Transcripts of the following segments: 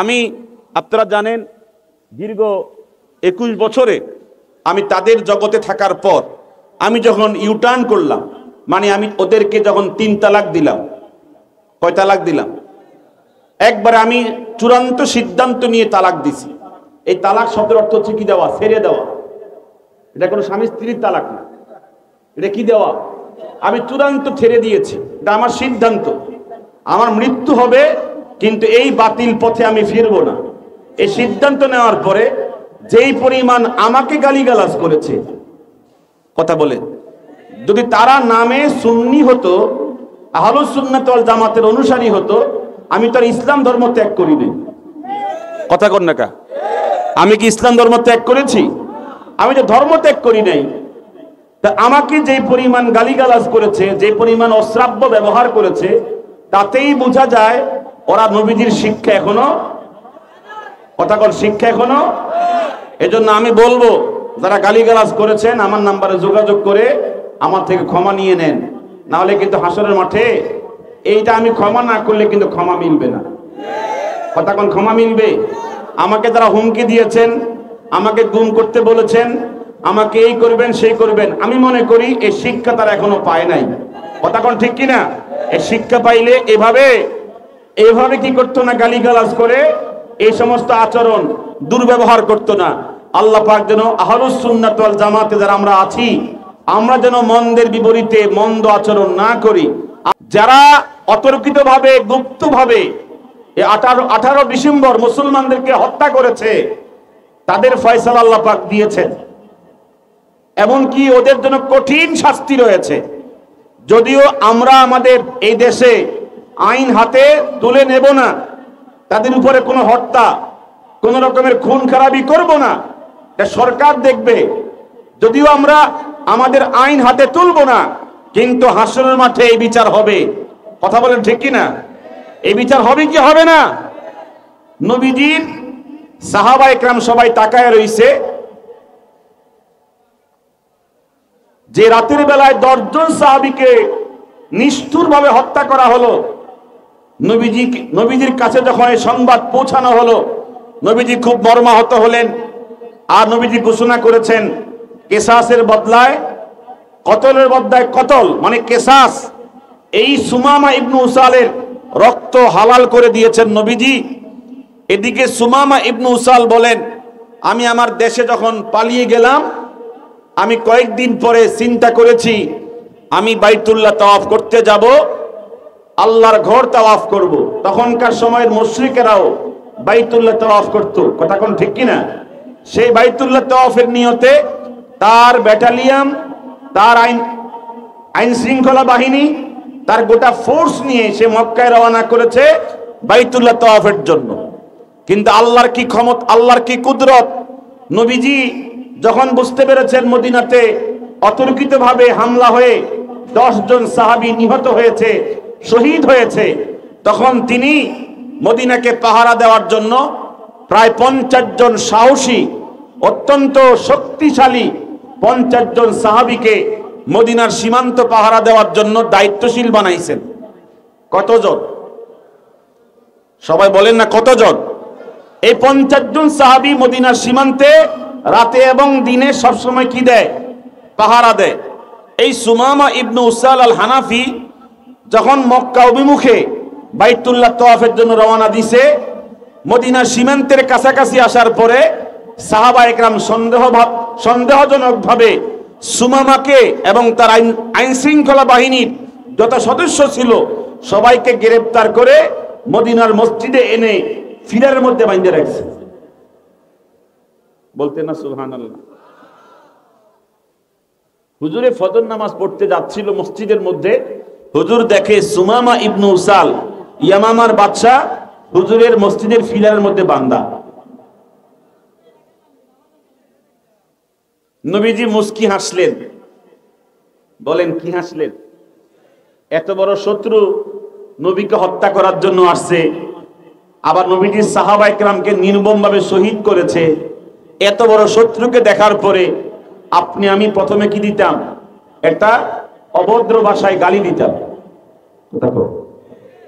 আমি আপনারা জানেন দীর্ঘ 21 বছরে আমি তাদের জগতে থাকার পর আমি যখন ইউটার্ন করলাম, মানে আমি ওদেরকে যখন 3 তালাক দিলাম, কয় তালাক দিলাম? একবার আমি চূড়ান্ত সিদ্ধান্ত নিয়ে তালাক দিছি। এই তালাক শব্দের অর্থ হচ্ছে কি দেওয়া, ছেড়ে দেওয়া। এটা কোনো স্বামী স্ত্রীর তালাক না, এটা কি দেওয়া? আমি চূড়ান্ত ছেড়ে দিয়েছি, এটা আমার সিদ্ধান্ত। আমার মৃত্যু হবে কিন্তু এই বাতিল পথে আমি ফিরবো না। এই সিদ্ধান্ত নেওয়ার পরে যেই পরিমাণ আমাকে গালিগালাজ করেছে, কথা বলে, যদি তারা নামে সুন্নি হতো, আহলুস সুন্নাত ওয়াল জামাতের অনুসারী হতো, আমি তো আর ইসলাম ধর্ম ত্যাগ করিনি। কথা কন না কা? আমি কি ইসলাম ধর্ম ত্যাগ করেছি? আমি তো ধর্ম ত্যাগ করি নাই। তা আমাকে যে পরিমাণ গালিগালাজ করেছে, যে পরিমাণ অশ্রাব্য ব্যবহার করেছে, তাতেই বোঝা যায় ওরা নবীজির শিক্ষা এখনো, কথা কন, শিক্ষা এখনো। এজন্য আমি বলবো, যারা গালিগালাজ করেছেন আমার নাম্বারে যোগাযোগ করে আমার থেকে ক্ষমা নিয়ে নেন, না হলে কিন্তু হাসরের মাঠে এইটা আমি ক্ষমা না করলে কিন্তু ক্ষমা মিলবে না। কথা কোন ক্ষমা মিলবে? আমাকে যারা হুমকি দিয়েছেন, আমাকে গুম করতে বলেছেন, আমাকে এই করবেন সেই করবেন, আমি মনে করি এই শিক্ষা তারা এখনো পায় নাই। কথা কোন ঠিক কিনা? এই শিক্ষা পাইলে এভাবে কি করতো না, গালিগালাজ করে এই সমস্ত আচরণ দুর্ব্যবহার করতো না। আল্লাহ পাক যেন আহলুস সুন্নাত ওয়াল জামাতে যারা আমরা আছি, আমরা যেন মন্দের বিপরীতে মন্দ আচরণ না করি। যারা অতর্কিতভাবে গুপ্তভাবে 18 ডিসেম্বর মুসলমানদেরকে হত্যা করেছে, তাদের ফয়সালা আল্লাহ পাক দিয়েছেন, এমনকি ওদের জন্য কঠিন শাস্তি রয়েছে। যদিও আমরা আমাদের এই দেশে আইন হাতে তুলে নেব না, তাদের উপরে কোনো হত্যা, কোন রকমের খুন খারাপি করব না, এটা সরকার দেখবে। যদিও আমরা আমাদের আইন হাতে তুলব না, কিন্তু হাসরের মাঠে এই বিচার হবে। কথা বলেন ঠিক কিনা? এই বিচার হবে কি হবে না? নবীজির সাহাবা একরাম সবাই তাকায় রইছে, যে রাতের বেলায় 10 জন সাহাবীকে নিষ্ঠুরভাবে হত্যা করা হলো। নবীজির কাছে যখন এই সংবাদ পৌঁছানো হলো, নবীজি খুব মর্মাহত হলেন। আর নবীজি ঘোষণা করেছেন, কেসাসের বদলায় কতলের বদলায় কতল, মানে কেসাস। এই সুমামা ইবনু উসালের রক্ত হালাল করে দিয়েছেন নবীজি। এদিকে সুমামা ইবনু উসাল বলেন, আমি আমার দেশে যখন পালিয়ে গেলাম, আমি কয়েকদিন পরে চিন্তা করেছি আমি বাইতুল্লাহ তাওয়াফ করতে যাব, আল্লাহর ঘর তাওয়াফ করব। তখনকার সময়ের মুশরিকেরাও বাইতুল্লাহ তাওয়াফ করত, কথা কোন ঠিক কিনা? সেই বাইতুল্লাহ তাওয়াফের নিয়তে তার ব্যাটালিয়ন, তার আইন শৃঙ্খলা বাহিনী, তার গোটা ফোর্স নিয়ে সে মক্কায় রওনা করেছে বাইতুল্লাহ তাওয়াফের জন্য। কিন্তু আল্লাহর কি ক্ষমতা, আল্লাহর কি কুদরত! নবীজি যখন বুঝতে পেরেছেন মদিনাতে অতর্কিতভাবে হামলা হয়ে 10 জন সাহাবী নিহত হয়েছে, শহীদ হয়েছে, তখন তিনি মদিনাকে পাহারা দেওয়ার জন্য প্রায় 50 জন সাহসী, অত্যন্ত শক্তিশালী 50 জন সাহাবীকে মদিনার সীমান্ত পাহারা দেওয়ার জন্য দায়িত্বশীল বানাইছেন। কতজন? সবাই বলেন না কতজন? এই 50 জন সাহাবী মদিনার সীমান্তে রাতে এবং দিনে সবসময় কি দেয়? পাহারা দেয়। এই সুমামা ইবনু উসাল আল হানাফি যখন মক্কা অভিমুখে বাইতুল্লাহ তাওয়াফের জন্য রওনা দিছে, মদিনার সীমান্তের কাছাকাছি আসার পরে সাহাবা একরাম সন্দেহজনকভাবে সুমামাকে এবং তার আইন শৃঙ্খলা বাহিনীর যত সদস্য ছিল সবাইকে গ্রেফতার করে মদিনার মসজিদে এনে ফিরার মধ্যে বাঁধে রাখছে। বলতে না সুবহানাল্লাহ। হুজুরে ফজর নামাজ পড়তে যাচ্ছিল মসজিদের মধ্যে, হুজুর দেখে সুমামা ইবনু উসাল, ইয়ামামার বাদশা, হুজুরের মসজিদের ফিলারের মধ্যে বাঁধা। নবীজি মুস্কি হাসলেন। বলেন কি হাসলেন? এত বড় শত্রু নবীকে হত্যা করার জন্য আসছে, আবার নবীজির সাহাবা একরামকে নির্মমভাবে শহীদ করেছে। এত বড় শত্রুকে দেখার পরে আপনি আমি প্রথমে কি দিতাম? একটা অভদ্র ভাষায় গালি দিতাম। দেখো,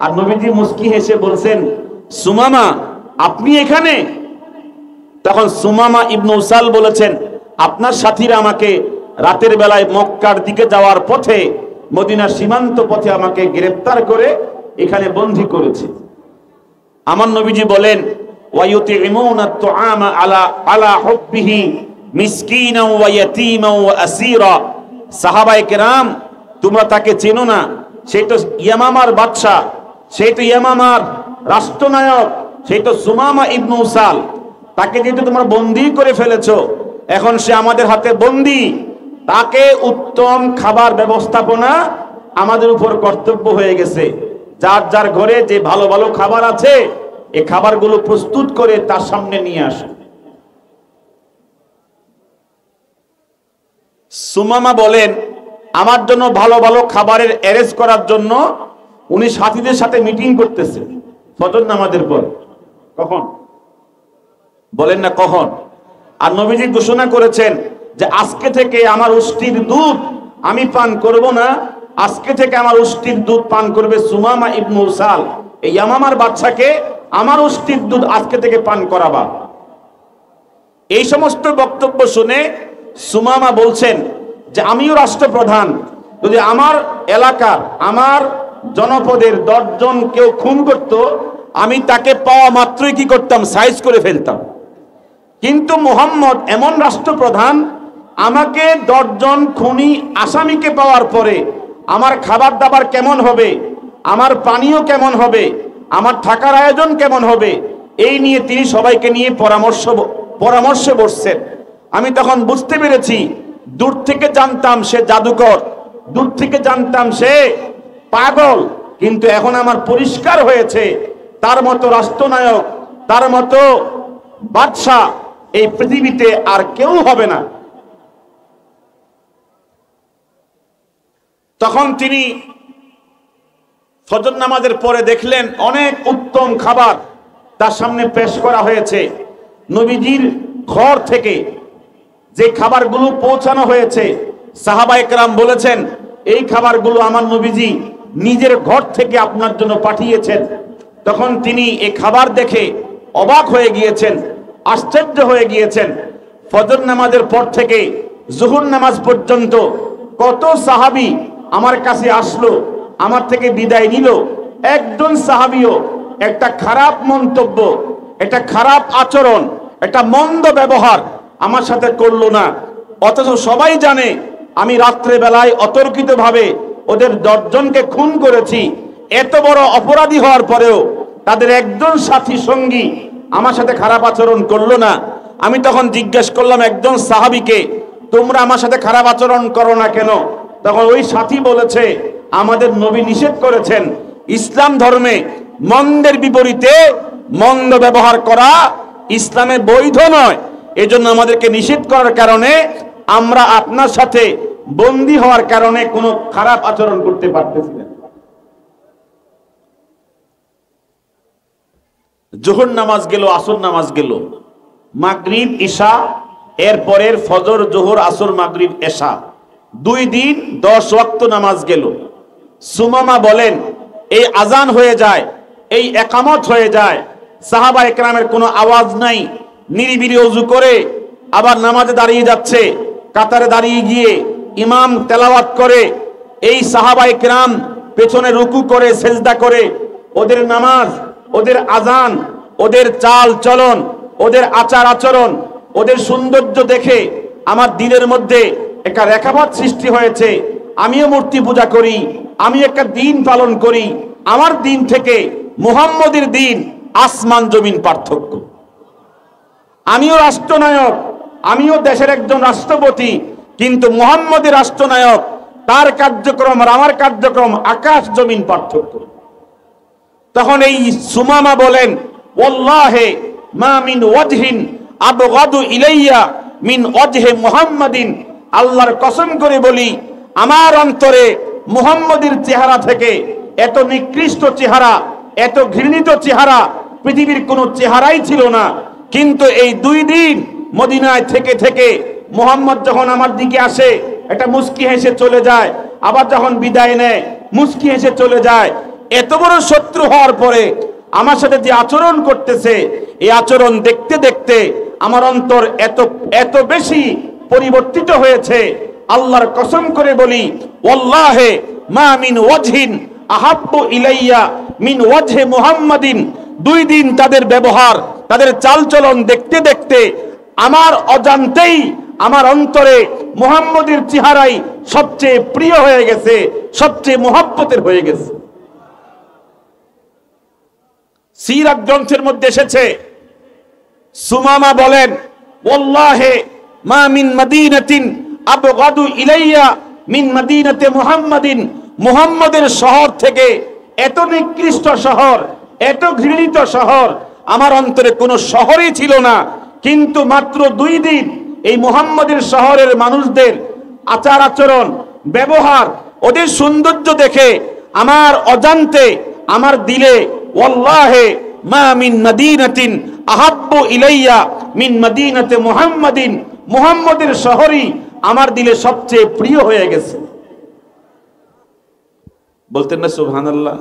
আর নবীজি মুস্কি হেসে বলছেন, সুমামা আপনি এখানে? তখন সুমামা ইবনে উসাল বলেছেন, আপনার সাথীরা আমাকে রাতের বেলায় মক্কার দিকে যাওয়ার পথে, মদিনার সীমান্ত পথে আমাকে গ্রেফতার করে এখানে বন্দী করেছে। আমার নবীজি বলেন, ওয়ায়ুতিমুনা আত-তুআমা আলা হুব্বিহি মিসকিনাও ওয়া ইয়াতীমান ওয়া আসীরা। সাহাবায়ে কেরাম, তোমরা তাকে চেনো না, সে তো ইয়ামামার বাদশা, সে তো ইয়ামামার রাষ্ট্রনায়ক, সে তো সুমামা ইবনে উসাল। তাকে যেহেতু তোমরা বন্দী করে ফেলেছো, এখন সে আমাদের হাতে বন্দী, তাকে উত্তম খাবার ব্যবস্থাপনা আমাদের উপর কর্তব্য হয়ে গেছে। যার যার ঘরে যে ভালো ভালো খাবার আছে, এই খাবারগুলো প্রস্তুত করে তার সামনে নিয়ে আসে। সুমামা বলেন, আমার জন্য ভালো ভালো খাবারের অ্যারেঞ্জ করার জন্য উনি সাথীদের সাথে মিটিং করতেছে ফজর নামাজের পর। কখন বলেন না, কখন? আর নবীজি ঘোষণা করেছেন যে আজকে থেকে আমার উষ্টির দুধ আমি পান করব না, আজকে থেকে আমার উষ্টির দুধ পান করবে সুমামা ইবনে উসাল। এই ইয়ামামার বাদশাকে আমার উষ্টির দুধ আজকে থেকে পান করাবা। এই সমস্ত বক্তব্য শুনে সুমামা বলছেন যে আমিও রাষ্ট্রপ্রধান, যদি আমার এলাকার, আমার জনপদের 10 জন কেউ খুন করত, আমি তাকে পাওয়া মাত্রই কি করতাম? সাইজ করে ফেলতাম। কিন্তু মুহাম্মদ এমন রাষ্ট্রপ্রধান, আমাকে 10 জন খুনি আসামিকে পাওয়ার পরে আমার খাবার দাবার কেমন হবে, আমার পানীয় কেমন হবে, আমার থাকার আয়োজন কেমন হবে, এই নিয়ে তিনি সবাইকে নিয়ে পরামর্শে বসছেন। আমি তখন বুঝতে পেরেছি, দূর থেকে জানতাম সে জাদুকর, দূর থেকে জানতাম সে পাগল, কিন্তু এখন আমার পরিষ্কার হয়েছে তার মতো রাষ্ট্রনায়ক, তার মতো বাদশা এই পৃথিবীতে আর কেউ হবে না। তখন তিনি ফজর নামাজের পরে দেখলেন অনেক উত্তম খাবার তার সামনে পেশ করা হয়েছে। নবীজির ঘর থেকে যে খাবারগুলো পৌঁছানো হয়েছে, সাহাবায়ে কেরাম বলেছেন, এই খাবারগুলো আমার নবীজি নিজের ঘর থেকে আপনার জন্য পাঠিয়েছেন। তখন তিনি এই খাবার দেখে অবাক হয়ে গিয়েছেন, আশ্চর্য হয়ে গিয়েছেন। ফজর নামাজের পর থেকে জোহর নামাজ পর্যন্ত কত সাহাবী আমার কাছে আসলো, আমার থেকে বিদায় নিল, একজন সাহাবীও একটা খারাপ মন্তব্য, একটা খারাপ আচরণ, একটা মন্দ ব্যবহার আমার সাথে করলো না। অথচ সবাই জানে আমি রাত্রে বেলায় অতর্কিতভাবে ওদের 10 জনকে খুন করেছি। এত বড় অপরাধী হওয়ার পরেও তাদের একজন সাথী সঙ্গী আমার সাথে খারাপ আচরণ করলো না। আমি তখন জিজ্ঞেস করলাম একজন সাহাবীকে, তোমরা আমার সাথে খারাপ আচরণ করো না কেন? তখন ওই সাথী বলেছে, আমাদের নবী নিষেধ করেছেন, ইসলাম ধর্মে মন্দের বিপরীতে মন্দ ব্যবহার করা ইসলামে বৈধ নয়। এজন্য আমাদেরকে নিষেধ করার কারণে আমরা আপনার সাথে বন্দী হওয়ার কারণে কোনো খারাপ আচরণ করতে পারতেছি না। জোহর নামাজ গেল, আসর নামাজ গেল, মাগরিব ইশা, এরপরের ফজর জোহর আসর মাগরিব এশা, 2 দিন 10 ওয়াক্ত নামাজ গেল। সুমামা বলেন, এই আজান হয়ে যায়, এই একামত হয়ে যায়, সাহাবায়ে কেরামের কোনো আওয়াজ নাই, নিরিবিলি ওযু করে আবার নামাজে দাঁড়িয়ে যাচ্ছে, কাতারে দাঁড়িয়ে গিয়ে ইমাম তেলাওয়াত করে, এই সাহাবায়ে কেরাম পেছনে রুকু করে সেজদা করে, ওদের নামাজ, ওদের আজান, ওদের চাল চলন, ওদের আচার আচরণ, ওদের সৌন্দর্য দেখে আমার দিলের মধ্যে একটা রেখাপাত সৃষ্টি হয়েছে। আমিও মূর্তি পূজা করি, আমি একটা দিন পালন করি, আমার দিন থেকে মুহাম্মদের দিন আসমান জমিন পার্থক্য। আমিও রাষ্ট্রনায়ক, আমিও দেশের একজন রাষ্ট্রপতি, কিন্তু মুহাম্মদের রাষ্ট্রনায়ক, তার কার্যক্রম আর আমার কার্যক্রম আকাশ জমিন পার্থক্য। তখন এই সুমামা বলেন, ওয়াল্লাহি মা মিন ওয়াজহিন আবগাদু ইলাইয়া মিন ওয়াজহি মুহাম্মাদিন, আল্লাহর কসম করে বলি, আমার অন্তরে মুহাম্মদের চেহারা থেকে এত নিকৃষ্ট চেহারা, এত ঘৃণিত চেহারা পৃথিবীর কোনো চেহারাই ছিল না। কিন্তু এই 2 দিন মদিনায় থেকে থেকে মুহাম্মদ যখন আমার দিকে আসে, একটা মুস্কি হেসে চলে যায়, আবার যখন বিদায় নেয় মুস্কি হেসে চলে যায়। এত বড় শত্রু হওয়ার পরে আমার সাথে যে আচরণ করতেছে, এই আচরণ দেখতে দেখতে আমার অন্তর এত এত বেশি পরিবর্তিত হয়েছে, আল্লাহর কসম করে বলি, ওয়াল্লাহি মা মিন ওয়াজহিন আহাব্বু ইলাইয়া মিন ওয়াজহি মুহাম্মাদিন। 2 দিন তাদের ব্যবহার, তাদের চালচলন দেখতে দেখতে আমার অজান্তেই আমার অন্তরে মুহাম্মদের চেহারাই সবচেয়ে প্রিয় হয়ে গেছে, সবচেয়ে মুহাব্বতের হয়ে গেছে। সিরাত গ্রন্থের মধ্যে এসেছে, সুমামা বলেন, ওয়াল্লাহি মা মিন মাদিনাতিন আবগাদু ইলাইয়া মিন মাদিনাতি মুহাম্মাদিন। মুহাম্মদের শহর থেকে এত নিকৃষ্ট শহর, এত ঘৃণিত শহর আমার অন্তরে কোনো শহরই ছিল না। কিন্তু মাত্র 2 দিন এই মুহাম্মদের শহরের মানুষদের আচার আচরণ, ব্যবহার, ওদের সৌন্দর্য দেখে আমার অজান্তে আমার দিলে ওয়াল্লাহি মা মিন মাদিনাতিন আহাব্বু ইলাইয়া মিন মাদিনাতি মুহাম্মাদিন। মুহাম্মদের শহরই আমার দিলে সবচেয়ে প্রিয় হয়ে গেছে। বলতেন না সুবহানাল্লাহ?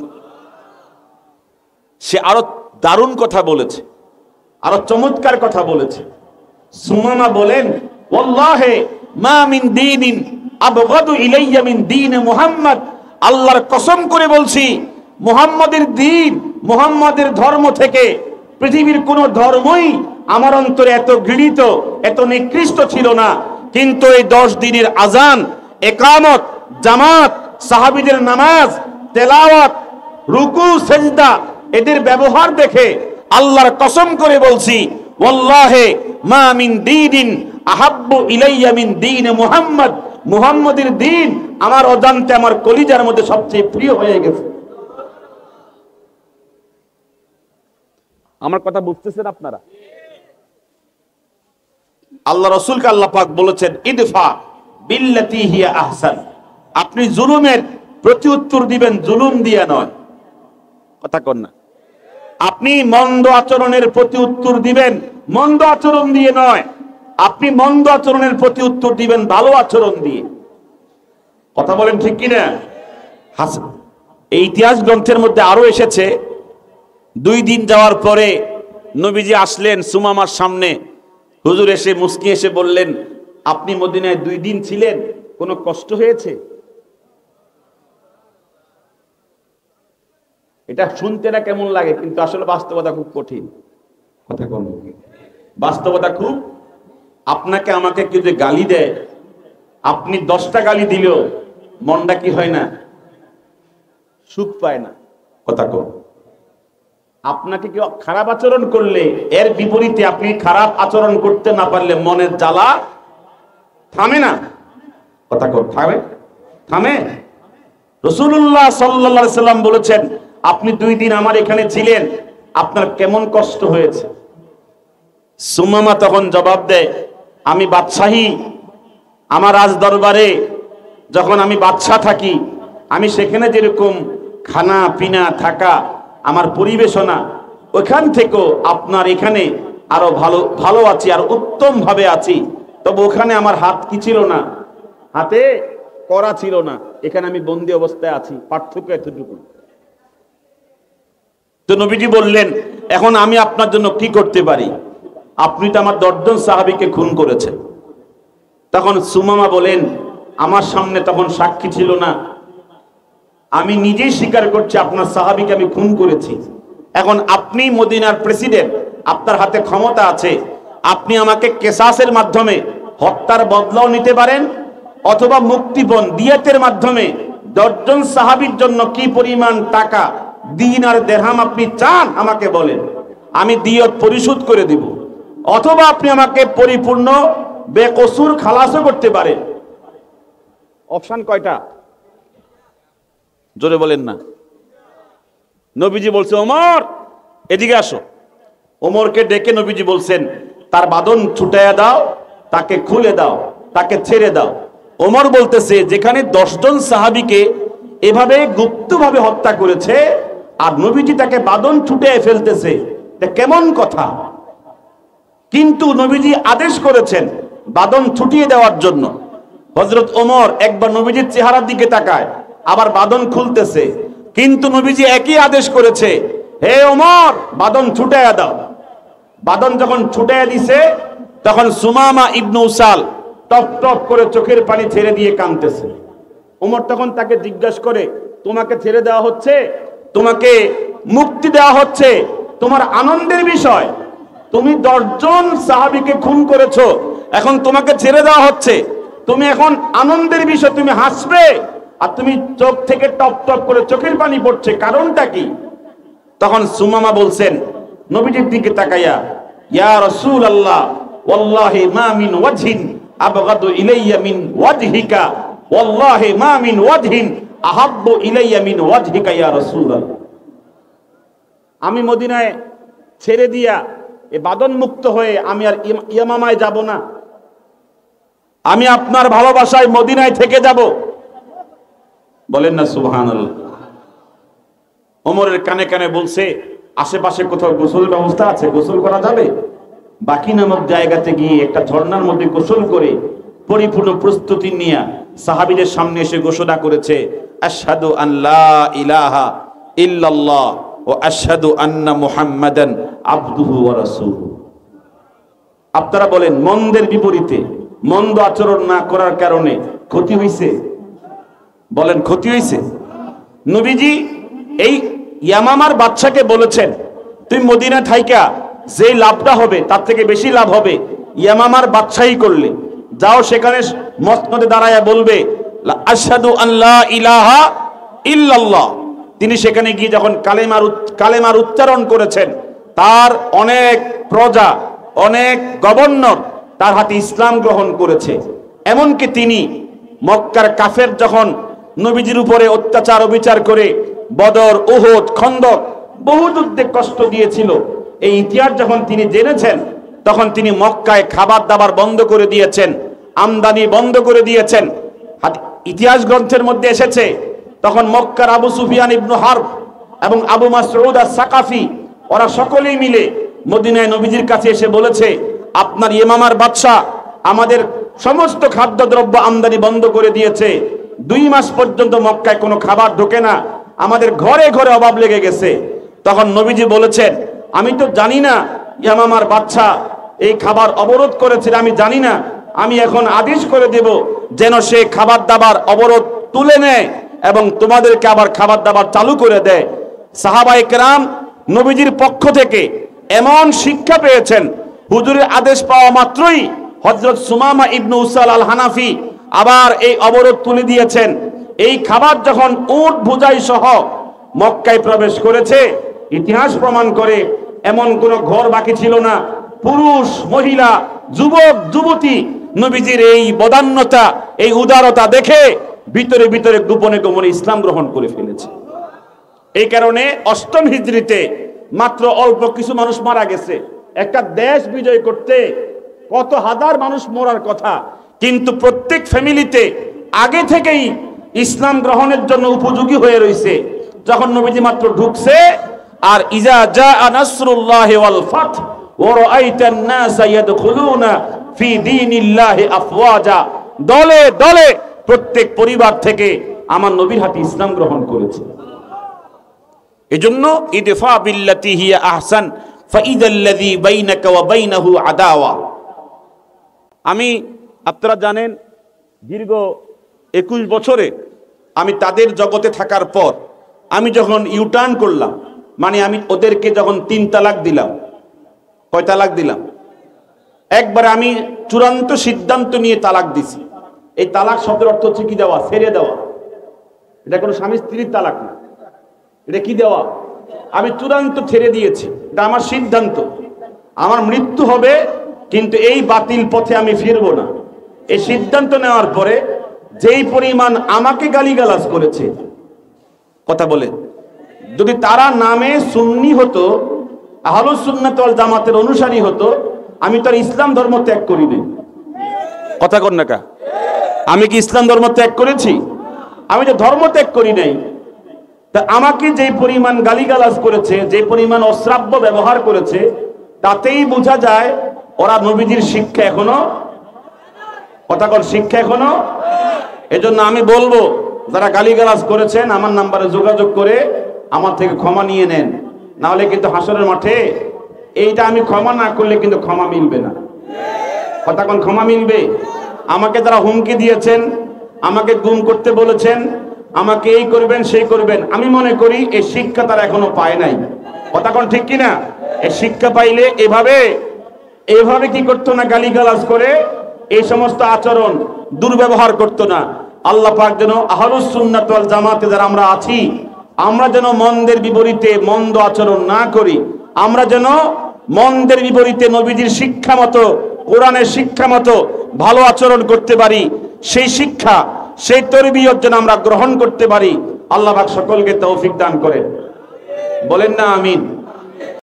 সে আরো দারুণ কথা বলেছে, আরো চমৎকার কথা বলেছে। সুমামা বলেন, ওয়াল্লাহি মা মিন দীনিন আবগাদু ইলাইয়া মিন দীন মুহাম্মদ। আল্লাহর কসম করে বলছি, মুহাম্মদের দ্বীন, মুহাম্মদের ধর্ম থেকে পৃথিবীর কোন ধর্মই আমার অন্তরে এত ঘৃণিত, এত নিকৃষ্ট ছিল না। কিন্তু এই 10 দিনের আজান, একামত, জামাত, সাহাবীদের নামাজ, তেলাওয়াত, রুকু, সেজদা, এদের ব্যবহার দেখে আল্লাহর কসম করে বলছি, ওয়াল্লাহি মা মিন দীনিন আহাব্বু ইলাইয়া মিন দীন মুহাম্মদ। মুহাম্মদের দ্বীন আমার অজান্তে আমার কলিজার মধ্যে সবচেয়ে প্রিয় হয়ে গেছে। আমার কথা বুঝতেছেন আপনারা? আল্লাহ রাসূলকে আল্লাহ পাক বলেছেন, ইদফা বিল্লাতি হিয়া আহসান। আপনি জুলুমের প্রতি উত্তর দিবেন জুলুম দিয়ে নয়। কথা কন না? আপনি মন্দ আচরণের প্রতি উত্তর দিবেন মন্দ আচরণ দিয়ে নয়। আপনি মন্দ আচরণের প্রতি উত্তর দিবেন ভালো আচরণ দিয়ে। কথা বলেন ঠিক কিনা? হাসান, এই ইতিহাস গ্রন্থের মধ্যে আরো এসেছে, 2 দিন যাওয়ার পরে নবীজি আসলেন সুমামার সামনে। হুজুর এসে মুস্কি এসে বললেন, আপনি মদিনায় 2 দিন ছিলেন, কোনো কষ্ট হয়েছে? এটা শুনতে না কেমন লাগে, কিন্তু আসলে বাস্তবতা খুব কঠিন। কথা কম, বাস্তবতা খুব। আপনাকে আমাকে কেউ যে গালি দেয়, আপনি 10টা গালি দিলেও মনটা কি হয় না? সুখ পায় না। কথা কম। আপনাকে কেউ খারাপ আচরণ করলে এর বিপরীতে আপনি খারাপ আচরণ করতে না পারলে মনের জ্বালা থামে না। কথা কম, থামে? থামে? রাসূলুল্লাহ সাল্লাল্লাহু আলাইহি সাল্লাম বলেছেন, আপনি 2 দিন আমার এখানে ছিলেন, আপনার কেমন কষ্ট হয়েছে? সুমামা তখন জবাব দেয়, আমি বাদশাহী, আমার রাজ দরবারে যখন আমি বাদশাহ থাকি, আমি সেখানে যেরকম খানা পিনা থাকা, আমার পরিবেশনা, ওখান থেকেও আপনার এখানে আরো ভালো ভালো আছি, আর উত্তম ভাবে আছি। তবে ওখানে আমার হাত কি ছিল না? হাতে করা ছিল না। এখানে আমি বন্দী অবস্থায় আছি, পার্থক্য এতটুকু। তো নবীজি বললেন, এখন আমি আপনার জন্য কি করতে পারি? আপনি তো আমার 10 জন সাহাবীকে খুন করেছেন। তখন সুমামা বলেন, আমার সামনে তখন সাক্ষী ছিল না, আমি নিজেই স্বীকার করছি আপনার সাহাবীকে আমি খুন করেছি। এখন আপনি মদিনার প্রেসিডেন্ট, আপনার হাতে ক্ষমতা আছে, আপনি আমাকে কেসাসের মাধ্যমে হত্যার বদলাও নিতে পারেন, অথবা মুক্তিপণ দিয়াতের মাধ্যমে 10 জন সাহাবীর জন্য কি পরিমাণ টাকা, দিনার দিরহাম আপনি চান আমাকে বলেন, আমি দিয়ত পরিশোধ করে দিব। অথবা আপনি আমাকে পরিপূর্ণ বেকসুর খালাসও করতে পারেন। অপশন কয়টা? জোরে বলেন না। নবীজি বলছে, ওমর এদিকে আসো। ওমরকে ডেকে নবীজি বলছেন, তার বাঁধন ছুটাইয়া দাও, তাকে খুলে দাও, তাকে ছেড়ে দাও। ওমর বলতেছে, যেখানে 10 জন সাহাবীকে এভাবে গুপ্তভাবে হত্যা করেছে, আর নবীজি তাকে বাঁধন ছুটিয়ে ফেলতেছে, এটা কেমন কথা? কিন্তু নবীজি আদেশ করেছেন বাঁধন ছুটিয়ে দেওয়ার জন্য। হযরত ওমর একবার নবীজির চেহারার দিকে তাকায়, আবার বাঁধন খুলতেছে। কিন্তু নবীজি একই আদেশ করেছে, হে ওমর, বাদন ছুটাইয়া দাও। বাদন যখন ছুটাইয়া দিছে, তখন সুমামা ইবনু উসাল টপ টপ করে চোখের পানি ছেড়ে দিয়ে কাঁদতেছে। ওমর তখন তাকে জিজ্ঞাসা করে, তোমাকে ছেড়ে দেওয়া হচ্ছে, তোমাকে মুক্তি দেওয়া হচ্ছে, তোমার আনন্দের বিষয়, তুমি 10 জন সাহাবীকে খুন করেছো, এখন তোমাকে ছেড়ে দেওয়া হচ্ছে, তুমি এখন আনন্দের বিষয়, তুমি হাসবে, আর তুমি চোখ থেকে টপ টপ করে চোখের পানি পড়ছে, কারণটা কি? তখন সুমামা বলছেন নবীজির দিকে তাকাইয়া, ইয়া রাসূলুল্লাহ, ওয়াল্লাহি মা মিন ওয়াজহিন আবগাদু ইলাইয়া মিন ওয়াজহিকা, ওয়াল্লাহি মা মিন ওয়াজহিন আহাব্বু ইলাইয়া মিন ওয়াজহিকা ইয়া রাসূলুল্লাহ। আমি মদিনায় ছেড়ে দিয়া এ বাদন মুক্ত হয়ে আমি আর ইয়ামামায় যাব না, আমি আপনার ভালোবাসায় মদিনায় থেকে যাব। বলেন না সুবহানাল্লাহ। ওমরের কানে কানে বলছে, আশেপাশে কোথাও গোসলের ব্যবস্থা আছে, গোসল করা যাবে? বাকি নামক জায়গাতে গিয়ে একটা ঝর্ণার মধ্যে গোসল করে পরিপূর্ণ প্রস্তুতি নিয়ে সাহাবীদের সামনে এসে ঘোষণা করেছে, আশহাদু আন লা ইলাহা ইল্লাল্লাহ ও আশহাদু আন্না মুহাম্মাদান আবদুহু ওয়া রাসূলুহু। আপনারা বলেন, মন্দের বিপরীতে মন্দ আচরণ না করার কারণে ক্ষতি হইছে? বলেন, ক্ষতি হইছে? নবীজি এই ইয়ামামার বাদশাকে বলেছেন, তুই মদিনা থাইকা যে লাভটা হবে তার থেকে বেশি লাভ হবে ইয়ামামার বাদশাহী করলে। যাও সেখানে মসনদে দাঁড়ায়া বলবে আশহাদু আল্লা ইলাহা ইল্লাল্লাহ। তিনি সেখানে গিয়ে যখন কালেমার উচ্চারণ করেছেন, তার অনেক প্রজা, অনেক গভর্নর তার হাতে ইসলাম গ্রহণ করেছে। এমনকি তিনি মক্কার কাফের যখন নবীজির উপরে অত্যাচার অবিচার করে বদর, উহুদ, খন্দক বহু যুদ্ধে কষ্ট দিয়েছিল, এই ইতিহাস যখন তিনি জেনেছেন, তখন তিনি মক্কায় খাবার দাবার বন্ধ করে দিয়েছেন, আমদানি বন্ধ করে দিয়েছেন। ইতিহাস গ্রন্থের মধ্যে এসেছে, তখন মক্কার আবু সুফিয়ান ইবনু হারব এবং আবু মাসউদ আস-সাকাফি ওরা সকলেই মিলে মদিনায় নবীজির কাছে এসে বলেছে, আপনার ইয়ামামার বাদশা আমাদের সমস্ত খাদ্যদ্রব্য আমদানি বন্ধ করে দিয়েছে, 2 মাস পর্যন্ত মক্কায় কোনো খাবার ঢোকে না, আমাদের ঘরে ঘরে অভাব লেগে গেছে। তখন নবীজি বলেছেন, আমি তো জানি না ইয়ামামার বাদশা এই খাবার অবরোধ করেছে, আমি জানি না, আমি এখন আদেশ করে দেব যেন সে খাবার দাবার অবরোধ তুলে নেয় এবং তোমাদেরকে আবার খাবার দাবার চালু করে দেয়। সাহাবায়ে কেরাম নবীজির পক্ষ থেকে এমন শিক্ষা পেয়েছেন, হুজুরের আদেশ পাওয়া মাত্রই হযরত সুমামা ইবনু উসাল আল হানাফি আবার এই অবরোধ তুলে দিয়েছেন। এই খাবার যখন উট বোঝাই সহ মক্কায় প্রবেশ করেছে, ইতিহাস প্রমাণ করে এমন কোন ঘর বাকি ছিল না, পুরুষ, মহিলা, যুবক, যুবতী নবীজির এই বদান্যতা, এই উদারতা দেখে ভিতরে ভিতরে গোপনে গোপনে ইসলাম গ্রহণ করে ফেলেছে। এই কারণে 8ম হিজরিতে মাত্র অল্প কিছু মানুষ মারা গেছে। একটা দেশ বিজয় করতে কত হাজার মানুষ মরার কথা, কিন্তু প্রত্যেক ফ্যামিলিতে আগে থেকেই ইসলাম গ্রহণের জন্য উপযোগী হয়ে রয়েছে। যখন নবীজি মাত্র ঢুকছে, আর ইজা জাআ নাসরুল্লাহি ওয়াল ফাত ওয়া রাআইতান নাসা ইয়াদখুলুনা ফি দীনিল্লাহি আফওয়াজা, দলে দলে প্রত্যেক পরিবার থেকে আমার নবীর হাতে ইসলাম গ্রহণ করেছে। এজন্য ইদফা বিল্লাতি হিয়া আহসান ফাইদাল্লাযী বাইনাকা ওয়া বাইনাহু আদাওয়া। আমি, আপনারা জানেন, দীর্ঘ 21 বছরে আমি তাদের জগতে থাকার পর আমি যখন ইউটার্ন করলাম, মানে আমি ওদেরকে যখন 3 তালাক দিলাম, কয় তালাক দিলাম? একবারে আমি চূড়ান্ত সিদ্ধান্ত নিয়ে তালাক দিছি। এই তালাক শব্দের অর্থ হচ্ছে কি দেওয়া, ছেড়ে দেওয়া। এটা কোনো স্বামী স্ত্রীর তালাক না, এটা কি দেওয়া? আমি চূড়ান্ত ছেড়ে দিয়েছি, এটা আমার সিদ্ধান্ত। আমার মৃত্যু হবে কিন্তু এই বাতিল পথে আমি ফিরবো না। এই সিদ্ধান্ত নেওয়ার পরে যেই পরিমাণ আমাকে গালিগালাজ করেছে, কথা বলে, যদি তারা নামে সুন্নি হতো, আহলুস সুন্নাত ওয়াল জামাতের অনুসারী হতো, আমি তো ইসলাম ধর্ম ত্যাগ করিনি। কথা কন না কা? আমি কি ইসলাম ধর্ম ত্যাগ করেছি? আমি তো ধর্ম ত্যাগ করি নাই। তা আমাকে যে পরিমাণ গালিগালাজ করেছে, যে পরিমাণ অশ্রাব্য ব্যবহার করেছে, তাতেই বোঝা যায় ওরা নবীজির শিক্ষা এখনো, কথা কন, শিক্ষা এখনো। এজন্য আমি বলবো, যারা গালিগালাজ করেছেন আমার নাম্বারে যোগাযোগ করে আমার থেকে ক্ষমা নিয়ে নেন। না হলে কিন্তু হাসরের মাঠে এইটা আমি ক্ষমা না করলে কিন্তু ক্ষমা মিলবে না। কথা কোন ক্ষমা মিলবে? আমাকে যারা হুমকি দিয়েছেন, আমাকে গুম করতে বলেছেন, আমাকে এই করবেন সেই করবেন, আমি মনে করি এই শিক্ষা তারা এখনো পায় নাই। কথা কোন ঠিক কিনা? এই শিক্ষা পাইলে এভাবে কি করতো না, গালিগালাজ করে এই সমস্ত আচরণ দুর্ব্যবহার করতো না। আল্লাহ পাক যেন আহলুস সুন্নাত ওয়াল জামাতে যারা আমরা আছি, আমরা যেন মন্দের বিপরীতে মন্দ আচরণ না করি, আমরা যেন মন্দের বিপরীতে নবীজির শিক্ষা মতো, কোরআনের শিক্ষা মতো ভালো আচরণ করতে পারি। সেই শিক্ষা, সেই তরবিয়ত যেন আমরা গ্রহণ করতে পারি। আল্লাহ পাক সকলকে তৌফিক দান করেন। বলেন না আমিন।